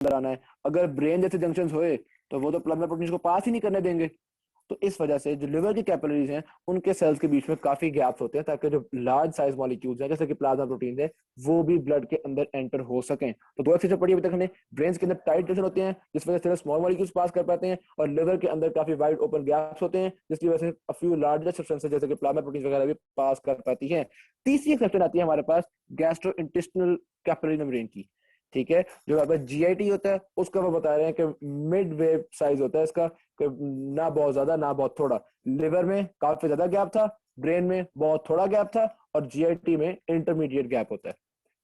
अंदर आना है। अगर ब्रेन जैसे जंक्शन हुए तो वो तो प्लाज्मा प्रोटीन को पास ही नहीं करने देंगे। तो इस वजह से जो लिवर की कैपिलरीज हैं उनके सेल्स के बीच में काफी गैप्स होते हैं, ताकि जो लार्ज साइज मॉलिक्यूल्स हैं जैसे कि प्लाज्मा प्रोटीन है वो भी ब्लड के अंदर एंटर हो सकें। तो दो एक्सरसाइज पढ़ी अभी तक हमने। ब्रेन के अंदर टाइट जंक्शन होते हैं जिस वजह से स्मॉल मॉलिक्यूल्स पास कर पाते हैं, और लिवर के अंदर काफी वाइड ओपन गैप्स होते हैं जिसकी वजह से अ फ्यू लार्जर सब्सटेंसेस जैसे कि प्लाज्मा प्रोटीन वगैरह भी पास कर पाती हैं। तीसरी एक्सेप्शन आती है हमारे पास गैस्ट्रो इंटेस्टिनल कैपिलरी मेम्ब्रेन की। ठीक है, जो हमारे पास जीआईटी होता है उसका वो बता रहे हैं कि मिड वेव साइज होता है इसका, ना बहुत ज्यादा ना बहुत थोड़ा। लिवर में काफी ज्यादा गैप था, ब्रेन में बहुत थोड़ा गैप था, और जीआईटी में इंटरमीडिएट गैप होता है।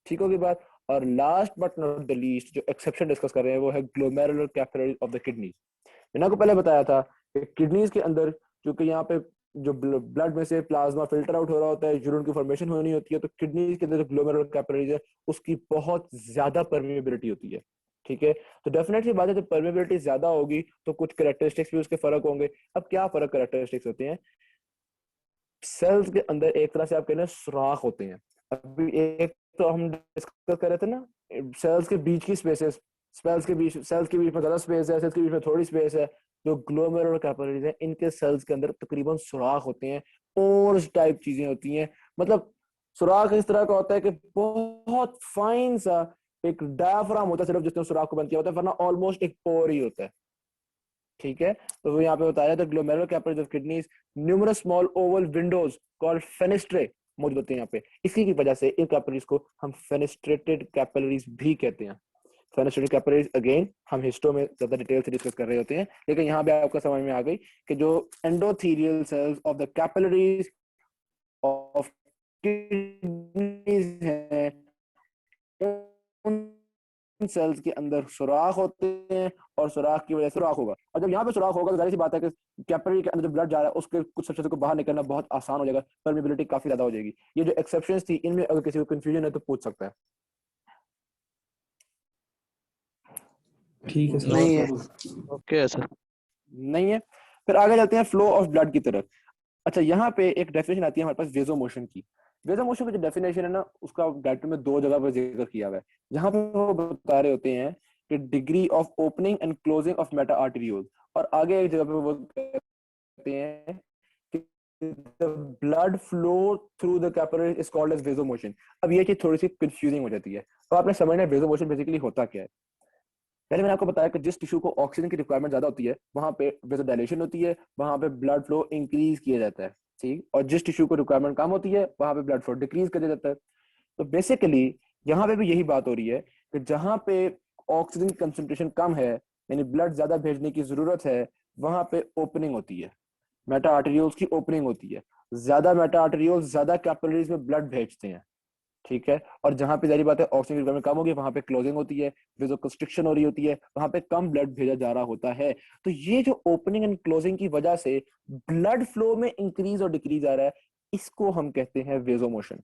ठीक होगी बात। और last but not the least जो एक्सेप्शन डिस्कस कर रहे हैं वो है glomerular capillaries of the kidneys. मैंने आपको पहले बताया था कि किडनीज के अंदर क्योंकि यहाँ पे जो ब्लड में से प्लाज्मा फिल्टर आउट हो रहा होता है, यूरिन की फॉर्मेशन होनी होती है, तो किडनीज के अंदर जो ग्लोमेरुलर कैपिलरीज है उसकी बहुत ज्यादा परमेबिलिटी होती है। ठीक है, तो डेफिनेटली बात है जब परमेबिलिटी ज्यादा होगी तो कुछ कैरेक्टरिस्टिक्स भी उसके फर्क होंगे। अब क्या फर्क कैरेक्टरिस्टिक्स होते हैं? सेल्स के अंदर एक तरह से आप कहते सुराख होते हैं। अभी एक तो हम डिस्कस कर रहे थे ना, सेल्स के बीच की स्पेसेस, सेल्स के बीच में ज्यादा स्पेस है, सेल्स के बीच में थोड़ी स्पेस है। जो ग्लोमेरुलर कैपिलरीज है इनके सेल्स के अंदर तकरीबन सुराख होते हैं, पोर्स टाइप चीजें होती हैं। मतलब सुराख इस तरह का होता है कि बहुत फाइन सा एक डायाफ्राम होता है सिर्फ जिसने सुराख को बंद किया होता है, वरना ऑलमोस्ट एक पोर ही होता है। ठीक है, तो वो यहाँ पे बताया था glomerular capillaries of kidneys numerous small oval windows called fenestrae मौजूद होते हैं यहाँ पे। इसी की वजह से इन कैपिलरीज को हम फेनेस्ट्रेटेड कैपिलरीज भी कहते हैं। फेनेस्ट्रेटेड कैपिलरीज अगेन हम हिस्टो में ज्यादा डिटेल से डिस्कस कर रहे होते हैं, लेकिन यहाँ पे आपका समझ में आ गई कि जो endothelial cells of the capillaries of kidneys हैं उन सेल्स के अंदर सुराख होते हैं, और सुराख की वजह से सुराख होगा। और जब यहाँ पे सुराख होगा तो जाहिर सी बात है कि कैपिलरी के अंदर जो ब्लड जा रहा है उसके कुछ सबसे को बाहर निकलना बहुत आसान हो जाएगा, परमिबिलिटी काफी ज्यादा हो जाएगी। ये जो एक्सेप्शंस थी इनमें अगर किसी को कंफ्यूजन है तो पूछ सकता है। ठीक है सर। नहीं है। Okay sir. नहीं है। फिर आगे चलते हैं फ्लो ऑफ ब्लड की तरफ। अच्छा, यहाँ पे एक डेफिनेशन आती है हमारे पास वेजो मोशन की। वेजो मोशन की जो डेफिनेशन है ना उसका डायरेक्टर में दो जगह पर जिक्र किया हुआ है। जहाँ पे वो बता रहे होते हैं कि degree of opening and closing of Meta arteriole, और आगे एक जगह पे वो कहते हैं कि the blood flow through the capillary is called as vasomotion। अब ये चीज थोड़ी सी कंफ्यूजिंग हो जाती है, तो आपने समझना है वेजोमोशन बेसिकली होता क्या है। पहले मैंने आपको बताया कि जिस टिश्यू को ऑक्सीजन की रिक्वायरमेंट ज्यादा होती है वहां पे वेसोडाइलेशन होती है, वहां पे ब्लड फ्लो इंक्रीज किया जाता है। ठीक, और जिस टिश्यू को रिक्वायरमेंट कम होती है वहां पे ब्लड फ्लो डिक्रीज कर दिया जाता है। तो बेसिकली यहाँ पे भी यही बात हो रही है कि जहां पे ऑक्सीजन की कंसंट्रेशन कम है यानी ब्लड ज्यादा भेजने की जरूरत है, वहां पे ओपनिंग होती है, मेटा आर्टेरियोल्स की ओपनिंग होती है। ज्यादा मेटा आर्टेरियोल्स ज्यादा कैपिलरीज में ब्लड भेजते हैं। ठीक है, और जहां पे जारी बात है ऑक्सीजन की रिक्वायरमेंट कम होगी वहां पे क्लोजिंग होती है, वेसो कंस्ट्रिक्शन हो रही होती है, वहां पे कम ब्लड भेजा जा रहा होता है। तो ये जो ओपनिंग एंड क्लोजिंग की वजह से ब्लड फ्लो में इंक्रीज और डिक्रीज आ रहा है, इसको हम कहते हैं वेजोमोशन।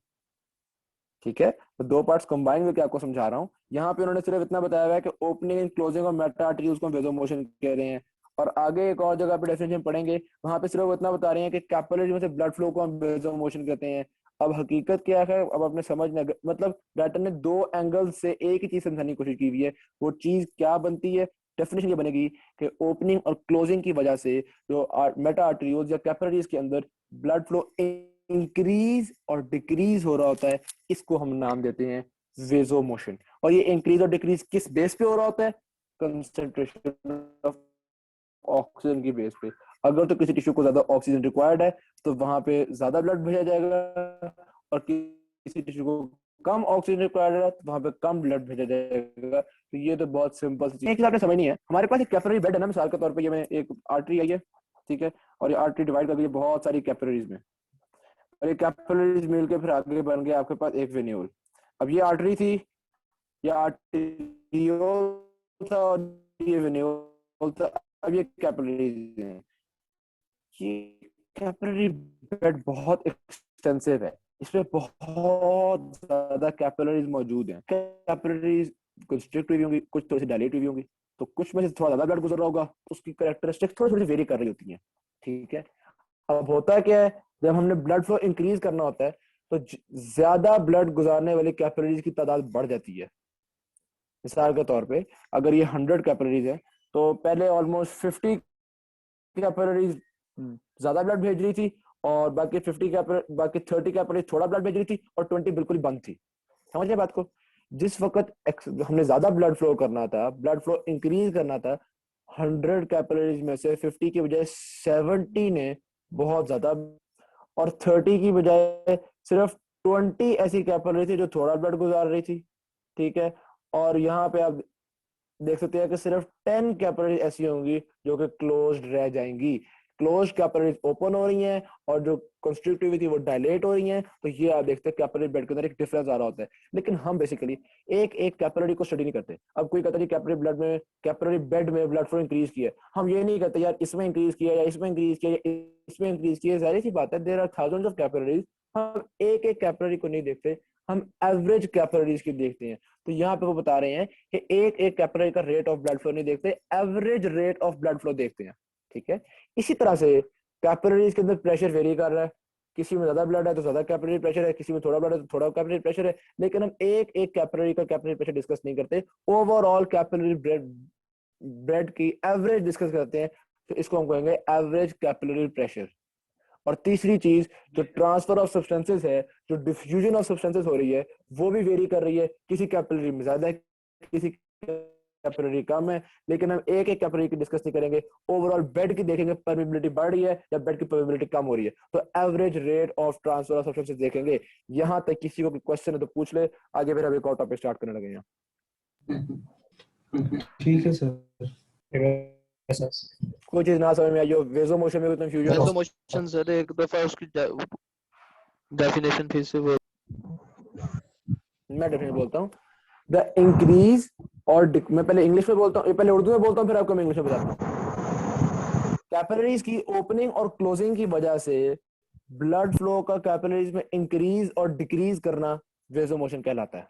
ठीक है, तो दो पार्ट्स कंबाइन करके आपको समझा रहा हूँ। यहाँ पे उन्होंने सिर्फ इतना बताया हुआ है कि ओपनिंग एंड क्लोजिंग और मेटा आर्टरीज को वेजोमोशन कह रहे हैं, और आगे एक और जगह पे डेफिनेशन पढ़ेंगे वहां पे सिर्फ इतना बता रहे हैं कि कैपिलरी में से ब्लड फ्लो को हम वेजोमोशन कहते हैं। अब हकीकत क्या है अब अपने समझ में, मतलब डायरेक्टर ने दो एंगल से एक ही चीज समझाने की कोशिश की हुई है। वो चीज क्या बनती है, डेफिनेशन ये बनेगी कि ओपनिंग और क्लोजिंग की वजह से जो मेटा आर्टरीज या कैपिलरीज के अंदर ब्लड फ्लो इंक्रीज और डिक्रीज हो रहा होता है, इसको हम नाम देते हैं वेजो मोशन। और ये इंक्रीज और डिक्रीज किस बेस पे हो रहा होता है? कंसंट्रेशन ऑफ ऑक्सीजन की बेस पे। अगर तो किसी टिश्यू को ज्यादा ऑक्सीजन रिक्वायर्ड है तो वहां पे ज्यादा ब्लड भेजा जाएगा, और किसी टिश्यू को कम ऑक्सीजन रिक्वायर्ड है तो वहां पे कम ब्लड भेजा जाएगा। तो ये तो बहुत सिंपल सी चीज आपने समझनी है। हमारे पास एक कैपिलरी बेड है ना, मिसाल के तौर पे ये में एक आर्टरी आई है, ठीक है, और ये आर्टरी डिवाइड कर गई है बहुत सारी कैपिलरीज में, और ये कैपिलरीज मिल के फिर आगे बन गया आपके पास एक वेन्यूल। अब ये आर्टरी थी, ये आर्टेरियोल था, और ये वेन्यूल था। अब ये कैपिलरीज हैं। ये कैपिलरी बेड बहुत एक्सटेंसिव है, इसमें बहुत ज्यादा कैपिलरीज मौजूद हैं। कैपिलरीज कुछ स्ट्रिक्ट हुई होंगी, कुछ थोड़ी सी डायलेट हुई होंगी, तो कुछ में से थोड़ा ज्यादा ब्लड गुजर रहा होगा, उसकी कैरेक्टरिस्टिक्स थोड़ी थोड़ी वेरी कर रही होती हैं। ठीक है, अब होता क्या है जब हमने ब्लड फ्लो इंक्रीज करना होता है तो ज्यादा ब्लड गुजारने वाली कैपिलरीज की तादाद बढ़ जाती है। मिसाल के तौर पे अगर ये 100 कैपिलरीज है तो पहले ऑलमोस्ट 50 कैपिलरीज ज्यादा ब्लड भेज रही थी और बाकी बाकी 30 कैपिलरीज थोड़ा ब्लड भेज रही थी और 20 बिल्कुल बंद थी। समझ गए बात को? जिस वक्त हमने ज्यादा ब्लड फ्लो करना था, ब्लड फ्लो इंक्रीज करना था, 100 कैपिलरीज में से 50 की बजाय 70 ने बहुत ज्यादा, और 30 की बजाय सिर्फ 20 ऐसी कैपिलरी थी जो थोड़ा ब्लड गुजार रही थी। ठीक है, और यहाँ पे आप देख सकते हैं कि सिर्फ 10 कैपिलरी ऐसी होंगी जो कि क्लोज्ड रह जाएंगी। क्लोज्ड कैपिलरीज ओपन हो रही हैं और जो कंस्ट्रिक्टिव थी वो डायलेट हो रही हैं। तो ये आप देखते हैं कैपिलरी बेड के अंदर एक डिफरेंस आ रहा होता है। लेकिन हम बेसिकली एक एक कैपिलरी को स्टडी नहीं करते। अब कोई कहता है कैपिलरी ब्लड में, कैपिलरी बेड में ब्लड फ्लो इंक्रीज किया, हम ये नहीं कहते यार इसमें इंक्रीज किया या इसमें इंक्रीज किया या इसमें इंक्रीज किया। जाहिर सी बात है, there are thousands of capillaries. हम एक एक कैपिलरी को नहीं देखते, हम एवरेज कैपिलरीज की देखते हैं। तो यहाँ पे वो बता रहे हैं कि एक एक कैपिलरी का रेट ऑफ ब्लड फ्लो नहीं देखते, average rate of blood flow देखते हैं। ठीक है, इसी तरह से कैपिलरीज के अंदर प्रेशर वेरी कर रहा है। किसी में ज्यादा ब्लड है तो ज्यादा कैपिलरी प्रेशर है, किसी में थोड़ा ब्लड है तो थोड़ा कैपिलरी प्रेशर है। लेकिन हम एक एक कैपिलरी का कैपिलरी प्रेशर डिस्कस नहीं करते, ओवरऑल कैपिलरी ब्लड की एवरेज डिस्कस करते हैं। तो इसको हम कहेंगे एवरेज कैपिलरी प्रेशर। और तीसरी चीज, जो ट्रांसफर ऑफ सब्सटेंसेस है, जो डिफ्यूजन ऑफ सब्सटेंसेस हो रही है, वो भी वेरी कर रही है। किसी कैपिलरी में ज्यादा है, किसी कैपिलरी कम है। लेकिन हम एक एक कैपिलरी की डिस्कस नहीं करेंगे, ओवरऑल बेड की देखेंगे परमिबिलिटी बढ़ रही है या बेड की परमिबिलिटी कम हो रही है। तो average rate of transfer of substances देखेंगे। यहां तक किसी को क्वेश्चन है तो पूछ ले, आगे फिर हम एक और टॉपिक स्टार्ट करने लगे हैं। ठीक है सर। कोई चीज ना समझ में आई हो, वेजो मोशन में कोई कंफ्यूजन हो? वेजो मोशन सर एक दफा उसकी डेफिनेशन फिर से वो मैं डेफिनेटली बोलता हूँ, द इंक्रीज और मैं पहले इंग्लिश में बोलता हूँ, पहले उर्दू में बोलता हूँ, फिर आपको मैं इंग्लिश में बताता हूँ। कैपिलरीज की ओपनिंग और क्लोजिंग की वजह से ब्लड फ्लो का कैपिलरीज में इंक्रीज और डिक्रीज करना वेजो मोशन कहलाता है।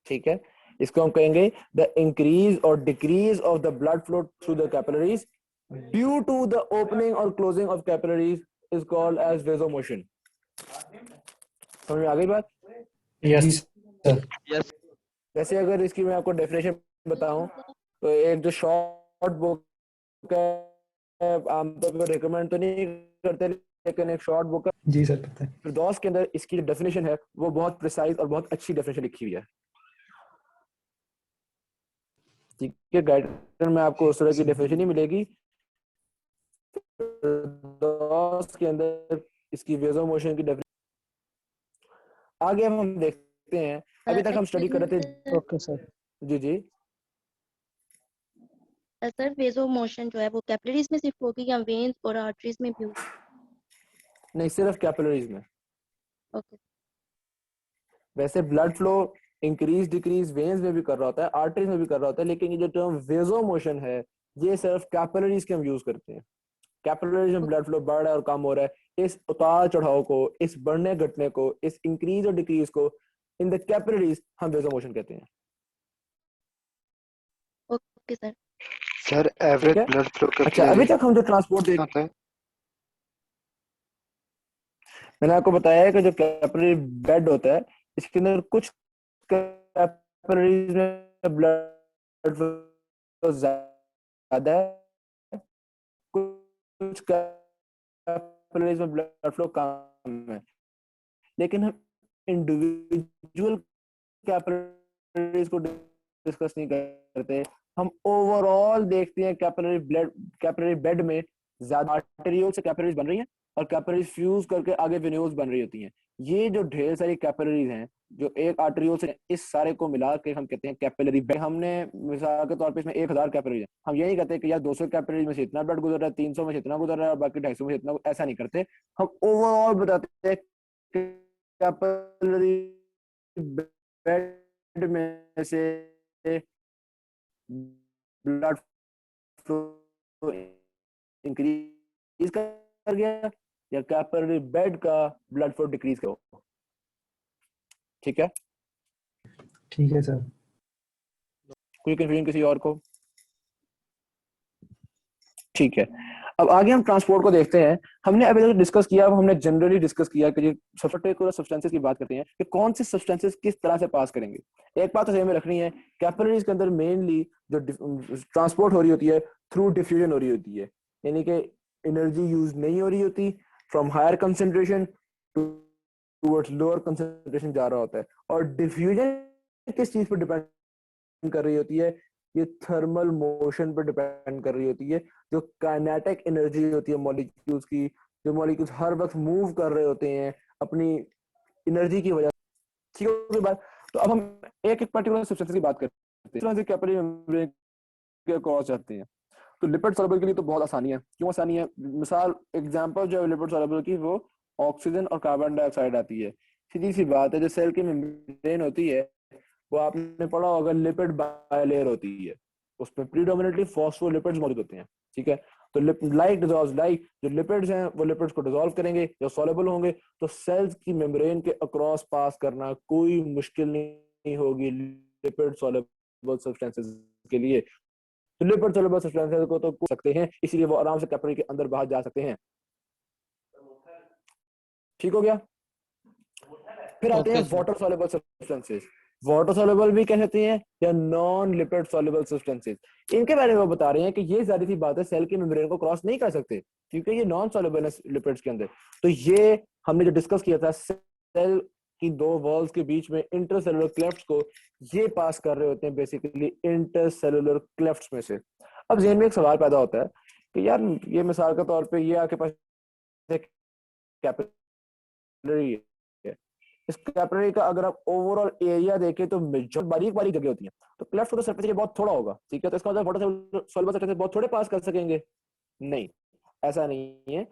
ठीक है, इसको हम कहेंगे द इंक्रीज और decrease of the blood flow through the capillaries due to the opening और closing of capillaries is called as vasomotion. समझ में आ गई बात? Yes sir. यस वैसे अगर इसकी मैं आपको डेफिनेशन बताऊं तो एक जो शॉर्ट बुक है, आमतौर पर रिकमेंड तो नहीं करते, लेकिन एक शॉर्ट बुक है जी सर, पता है। फिरदौस के अंदर इसकी जो डेफिनेशन है वो बहुत प्रिसाइज और बहुत अच्छी डेफिनेशन लिखी हुई है। ठीक है, गाइडलाइन में आपको उस तरह की डेफिनेशन ही मिलेगी। फिरदौस के अंदर इसकी वेजो मोशन की डेफिनेशन आगे हम देखते हैं। अभी तक हम स्टडी कर रहे थे। Okay sir. जी जी, सर वेजो मोशन जो है वो कैपिलरीज में सिर्फ होगी या वेन्स और आर्टरीज में भी होगी? नहीं, सिर्फ कैपिलरीज में। ओके। वैसे blood flow increase decrease veins में भी कर रहा होता है, आर्टरीज में भी कर रहा होता है, लेकिन ये जो टर्म वेजो मोशन है ये सिर्फ कैपिलरीज के हम यूज करते हैं। कैपिलरीज में ब्लड फ्लो बढ़ रहा है और कम हो रहा है, इस उतार चढ़ाव को, इस बढ़ने घटने को, इस इंक्रीज और डिक्रीज को इन द कैपिलरीज हम वेजो मोशन कहते हैं। Okay sir. सर एवरेज ठीक है? ब्लड फ्लो का अच्छा, अभी तक हम जो ट्रांसपोर्ट देख होता है? मैंने आपको बताया है कि जो कैपिलरी बेड होता है इसके अंदर कुछ कैपिलरीज में ब्लड फ्लो ज्यादा है, कुछ कैपिलरीज में ब्लड फ्लो कम है। लेकिन हम इंडिविजुअल कैपिलरीज को डिस्कस नहीं करते, हम ओवरऑल देखते हैं कैपिलरी बेड में ज्यादा आर्टेरियोल से कैपिलरीज बन रही हैं और कैपिलरीज फ्यूज करके आगे वेन्यूल्स बन रही होती हैं। ये जो ढेर सारी कैपिलरीज हैं जो एक आर्टेरियोल से, इस सारे को मिला के हम कहते हैं कैपिलरी बेड। हमने मिसाल के तौर पे इसमें 1000 कैपिलरीज हैं, हम ये नहीं कहते कि यार 200 कैपिलरीज में से इतना ब्लड गुजर रहा है, 300 में से इतना गुजर रहा है और बाकी 250 में से इतना, ऐसा नहीं करते। हम ओवरऑल बताते हैं कैपिलरी बेड में से ब्लड फ्लो इंक्रीज कर गया या कैपिलरी बेड का ब्लड फ्लो डिक्रीज कर। ठीक है, ठीक है सर। कोई कंफ्यूजन किसी और को? ठीक है, अब आगे हम ट्रांसपोर्ट को देखते हैं। हमने अभी तक डिस्कस किया, हमने जनरली डिस्कस किया कि पर्टिकुलर सब्सटेंसेस की बात करते हैं कि कौन सी सब्सटेंसेस किस तरह से पास करेंगे। एक बात तो ध्यान में रखनी है, कैपिलरीज के अंदर मेनली जो ट्रांसपोर्ट हो रही होती है थ्रू डिफ्यूजन हो रही होती है, यानी कि एनर्जी यूज नहीं हो रही होती, from higher concentration towards lower concentration जा रहा होता है। और डिफ्यूजन किस चीज पर डिपेंड कर रही होती है, ये थर्मल मोशन पर डिपेंड कर रही होती है। जो काइनेटिक एनर्जी होती है मॉलिक्यूल्स की, जो मॉलिक्यूल्स हर वक्त मूव कर रहे होते हैं अपनी एनर्जी की वजह से। ठीक है बात। तो अब हम एक एक पर्टिकुलर सब्सटेंस की बात करते हैं, कैपिलरी मेम्ब्रेन के क्रॉस जाते हैं। तो लिपिड सॉल्युबल के लिए तो बहुत आसानी है। क्यों आसानी है? मिसाल एग्जांपल जो है लिपिड सॉल्युबल की, वो ऑक्सीजन और कार्बन डाइऑक्साइड आती है। सीधी सी बात है, जो सेल की मेम्ब्रेन होती है वो आपने पढ़ा होगा लिपिड बायलेयर होती है, उसमें प्रीडोमिनेटली फॉस्फोलिपिड्स मौजूद होते हैं। ठीक है, तो लाइक डिसॉल्व्स लाइक, जो लिपिड्स हैं वो लिपिड्स को डिसॉल्व करेंगे, जो सॉल्युबल होंगे, तो सेल्स की मेम्ब्रेन के अक्रॉस पास करना कोई मुश्किल नहीं होगी लिपिड सॉल्युबल सब्सटेंसेस के लिए। तो लिपिड सॉल्युबल सब्सटेंसेस को तो सकते हैं, इसलिए वो आराम से कैपिलरी के अंदर बाहर जा सकते हैं। ठीक हो गया। फिर आते हैं Okay, sir. Water soluble substances. Water soluble भी कह सकते हैं या नॉन लिपिड सॉल्युबल सब्सटेंसेस। इनके बारे में वो बता रहे हैं कि ये जारी सी बात है, सेल की मेम्ब्रेन को क्रॉस नहीं कर सकते क्योंकि ये नॉन सॉल्युबल है लिपिड्स के अंदर। तो ये हमने जो डिस्कस किया था, सेल की दो वॉल्स के बीच में इंटरसेलुलर क्लेफ्ट्स को ये पास कर रहे होते हैं बेसिकली इंटरसेलुलर क्लेफ्ट्स में से। अब ज़हन में एक सवाल पैदा होता है कि यार ये मिसाल के तौर पे ये आपके पास कैपिलरी है, इस कैपिलरी का अगर आप ओवरऑल एरिया देखें तो बारीक बारीक जगह होती है, तो क्लेफ्ट का सरफेस एरिया बहुत थोड़ा होगा। ठीक है, तो इसका मतलब वाटर सॉल्युबल सब्सटेंसेस बहुत थोड़े पास कर सकेंगे? नहीं, ऐसा नहीं है।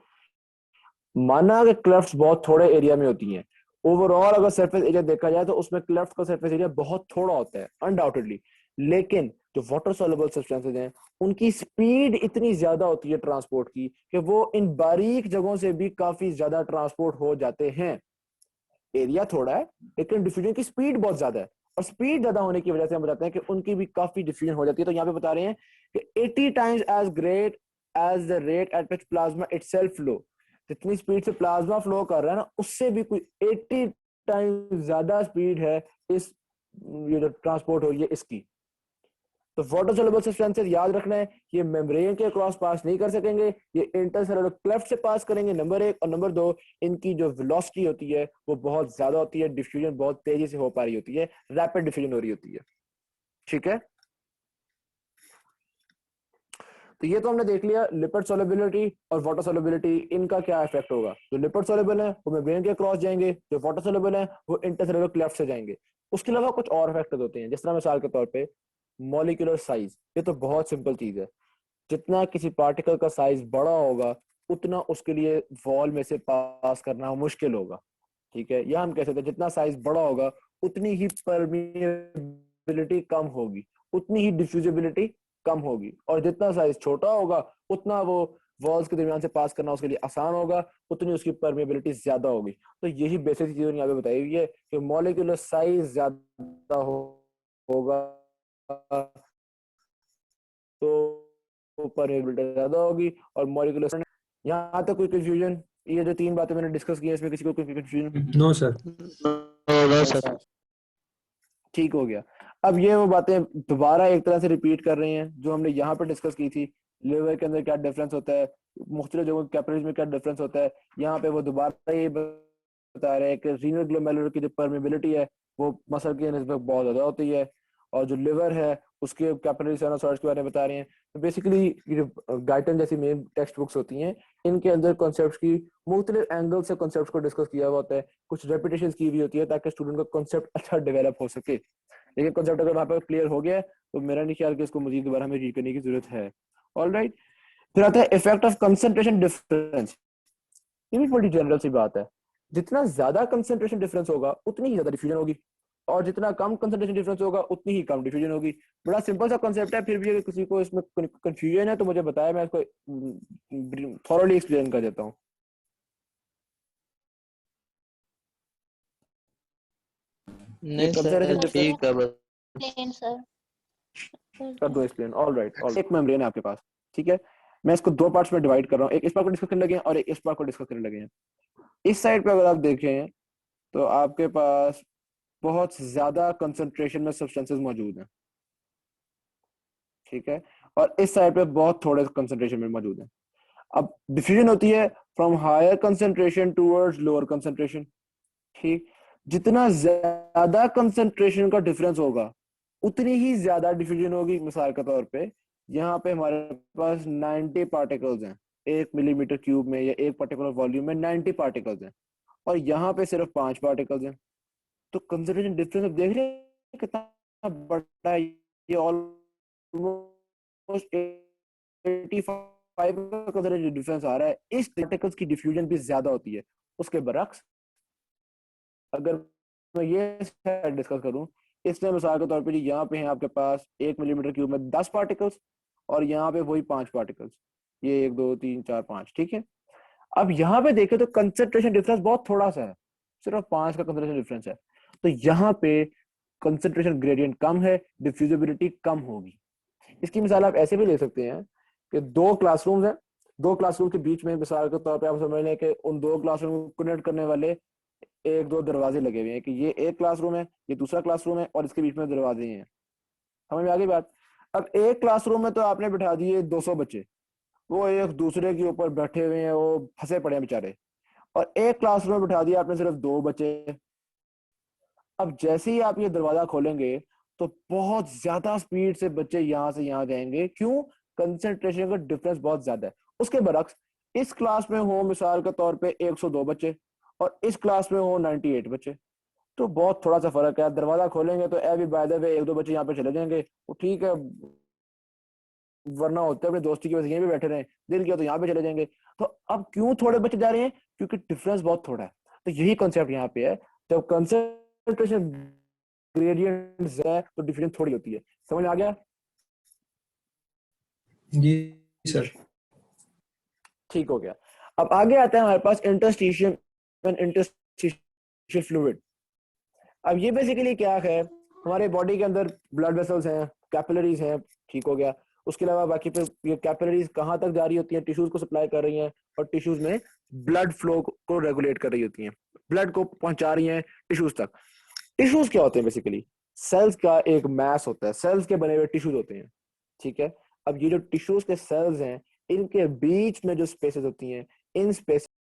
माना कि क्लेफ्ट्स बहुत थोड़े एरिया में होती हैं, ओवरऑल अगर सरफेस एरिया देखा जाए तो उसमें क्लेफ्ट का सरफेस एरिया बहुत थोड़ा होता है अनडाउटेडली। लेकिन जो वाटर सॉल्युबल सब्सटेंसेस हैं उनकी स्पीड इतनी ज्यादा होती है ट्रांसपोर्ट की कि वो इन बारीक जगहों से भी काफी ज्यादा ट्रांसपोर्ट हो जाते हैं। एरिया थोड़ा है लेकिन डिफ्यूजन की स्पीड बहुत ज्यादा है, और स्पीड ज्यादा होने की वजह से हम बताते हैं कि उनकी भी काफी डिफ्यूजन हो जाती है। तो यहाँ पे बता रहे हैं कि 80 times as great as the rate at which plasma itself flow. जितनी स्पीड से प्लाज्मा फ्लो कर रहा है ना, उससे भी कोई 80 टाइम्स ज्यादा स्पीड है इस ये जो ट्रांसपोर्ट हो रही है इसकी। तो वाटर सॉल्युबल सब्सटेंसेस याद रखना है, ये मेम्ब्रेन के क्रॉस पास नहीं कर सकेंगे, ये इंटरसेलुलर क्लेफ्ट से पास करेंगे, नंबर एक। और नंबर दो, इनकी जो वेलोसिटी होती है वो बहुत ज्यादा होती है, डिफ्यूजन बहुत तेजी से हो पा रही होती है, रैपिड डिफ्यूजन हो रही होती है। ठीक है, तो ये तो हमने देख लिया लिपिड सॉल्युबिलिटी और वाटर सॉल्युबिलिटी, इनका क्या इफेक्ट होगा। जो लिपिड सॉल्युबल है वो मेम्ब्रेन के क्रॉस जाएंगे, जो वाटर सॉल्युबल है वो इंटरसेलुलर क्लेफ्ट से जाएंगे। उसके अलावा कुछ और फैक्टर्स होते हैं, जिस तरह मिसाल के तौर पे मॉलिक्यूलर साइज। ये तो बहुत सिंपल चीज है, जितना किसी पार्टिकल का साइज बड़ा होगा उतना उसके लिए वॉल में से पास करना मुश्किल होगा। ठीक है, या हम कह सकते हैं जितना साइज बड़ा होगा उतनी ही परमिएबिलिटी कम होगी, उतनी ही डिफ्यूजिबिलिटी कम होगी, और जितना साइज छोटा होगा उतना वो वॉल्स के दरमियान से पास करना उसके लिए आसान होगा, उतनी उसकी परमिएबिलिटी ज्यादा होगी। तो यही बेसिक चीज यहाँ पे बताई हुई है कि मॉलिक्यूलर साइज ज्यादा होगा तो परमेबिलिटी ज्यादा होगी, और मॉलिक्यूलर। यहाँ तक कोई कंफ्यूजन? ये जो तीन बातें मैंने डिस्कस की है इसमें किसी को कोई confusion? No sir. No, sir. ठीक हो गया। अब ये वो बातें दोबारा एक तरह से रिपीट कर रहे हैं जो हमने यहाँ पे डिस्कस की थी। लिवर के अंदर क्या डिफरेंस होता है, मुख्तलिफ जगहों कैपिलरीज में क्या डिफरेंस होता है, यहाँ पे वो दोबारा ये बता रहे हैं कि रीनल ग्लोमेरुलर की जो परमेबिलिटी है वो मसल की निस्बत बहुत ज्यादा होती है, और जो लिवर है उसके कैपिलरी साइनोसॉइड्स के बारे में बता रहे हैं। तो बेसिकली गाइटन जैसी मेन टेक्स्ट बुक्स होती हैं, इनके अंदर कॉन्सेप्ट्स की मुख्तलिफ एंगल से कॉन्सेप्ट्स को डिस्कस किया हुआ होता है, कुछ रेपिटेशन की हुई होती है ताकि स्टूडेंट का कॉन्सेप्ट अच्छा डेवलप हो सके। लेकिन कॉन्सेप्ट अगर वहां पर क्लियर हो गया तो मेरा नहीं ख्याल कि इसको मजीद दोबारा हमें रीड करने की जरूरत है। ऑलराइट, फिर आता है इफेक्ट ऑफ कंसंट्रेशन डिफरेंस। ये भी बड़ी जनरल सी बात है, जितना ज्यादा कंसंट्रेशन डिफरेंस होगा उतनी ही ज्यादा डिफ्यूजन होगी, और जितना कम कंसंट्रेशन डिफरेंस होगा उतनी ही कम डिफ्यूजन होगी। बड़ा सिंपल सा कॉन्सेप्ट है, फिर भी अगर किसी को इसमें कंफ्यूजन है तो मुझे बताया, मैं इसको थॉरोली एक्सप्लेन कर देता हूँ। नहीं सर, कंसंट्रेशन डिफरेंस ठीक है बस। Plain, sir. कर दो एक्सप्लेन। ऑलराइट, एक मेम्ब्रेन है आपके पास, ठीक है, मैं इसको दो पार्ट्स में डिवाइड कर रहा हूँ, एक इस पार्ट को डिस्कस करने लगे हैं और एक इस पार्ट को डिस्कस करने लगे हैं। इस साइड पे अगर आप देखें तो आपके पास बहुत ज्यादा कंसंट्रेशन में सब्सटेंसेस मौजूद हैं, ठीक है, और इस साइड पे बहुत थोड़े कंसंट्रेशन में मौजूद हैं। अब डिफ्यूजन होती है from higher concentration towards lower concentration, ठीक। जितना ज्यादा कंसंट्रेशन का डिफरेंस होगा उतनी ही ज्यादा डिफ्यूजन होगी। मिसाल के तौर पे यहाँ पे हमारे पास 90 पार्टिकल्स हैं 1 मिलीमीटर क्यूब में, या एक पर्टिकुलर वॉल्यूम में 90 पार्टिकल्स हैं, और यहाँ पे सिर्फ 5 पार्टिकल्स हैं। तो कंसंट्रेशन डिफरेंस देख रहे हैं कितना बड़ा है, ये ऑलमोस्ट 85 का कंसंट्रेशन डिफरेंस आ रहा है। इस पार्टिकल्स की डिफ्यूजन भी ज्यादा होती है। उसके बरक्स अगर मैं ये डिस्कस करूं, इसमें मिसाल के तौर पे यहाँ पे है आपके पास 1 मिलीमीटर क्यूब में 10 पार्टिकल्स, और यहाँ पे वही 5 पार्टिकल्स, ये 1 2 3 4 5, ठीक है। अब यहाँ पे देखें तो कंसंट्रेशन डिफरेंस बहुत थोड़ा सा है, सिर्फ 5 का कंसंट्रेशन डिफरेंस है। तो यहाँ पे कंसंट्रेशन ग्रेडियंट कम है, डिफ्यूजिबिलिटी कम होगी। इसकी मिसाल आप ऐसे भी ले सकते हैं कि दो क्लासरूम्स हैं, दो क्लासरूम के बीच में मिसाल के तौर पे आप समझ लें कि उन दो क्लासरूम को कनेक्ट करने वाले एक दो दरवाजे लगे हुए हैं, कि ये एक क्लासरूम है, ये दूसरा क्लासरूम है, और इसके बीच में दरवाजे हैं। समझ में आ गई बात। अब एक क्लासरूम में तो आपने बिठा दिए 200 बच्चे, वो एक दूसरे के ऊपर बैठे हुए हैं, वो फंसे पड़े हैं बेचारे, और एक क्लासरूम में बिठा दिया आपने सिर्फ 2 बच्चे। अब जैसे ही आप ये दरवाजा खोलेंगे तो बहुत ज्यादा स्पीड से बच्चे यहाँ से यहाँ जाएंगे, क्यों? कंसंट्रेशन का डिफरेंस बहुत ज्यादा है। उसके बरक्स इस क्लास में हो मिसाल के तौर पे 102 बच्चे, और इस क्लास में हो 98 बच्चे, तो बहुत थोड़ा सा फर्क है। दरवाजा खोलेंगे तो ए भी बाय द वे 1 2 बच्चे यहाँ पे चले जाएंगे, वो ठीक है, वरना होते अपने दोस्ती की वजह से यहीं पे बैठे रहे, दिल किया तो यहाँ पे चले जाएंगे। तो अब क्यों थोड़े बच्चे जा रहे हैं? क्योंकि डिफरेंस बहुत थोड़ा है। तो यही कॉन्सेप्ट यहाँ पे है, जब कंसंट्रेशन ग्रेडियंट है तो डिफरेंस थोड़ी होती है। समझ आ गया? जी सर। ठीक हो गया। अब आगे आता है हमारे पास इंटरस्टिशियम एंड इंटरस्टिशियल फ्लूइड। अब ये बेसिकली क्या है, हमारे बॉडी के अंदर ब्लड वेसल्स हैं, कैपिलरीज हैं, ठीक हो गया। उसके अलावा बाकी पे ये कैपिलरीज कहाँ तक जा रही होती हैं? टिश्यूज को सप्लाई कर रही हैं, और टिश्यूज में ब्लड फ्लो को रेगुलेट कर रही होती हैं, ब्लड को पहुंचा रही हैं टिश्यूज तक। टिश्यूज क्या होते हैं? बेसिकली सेल्स का एक मैस होता है, सेल्स के बने हुए टिश्यूज होते हैं, ठीक है। अब ये जो टिश्यूज के सेल्स हैं, इनके बीच में जो स्पेसेस होती हैं, इन स्पेसेस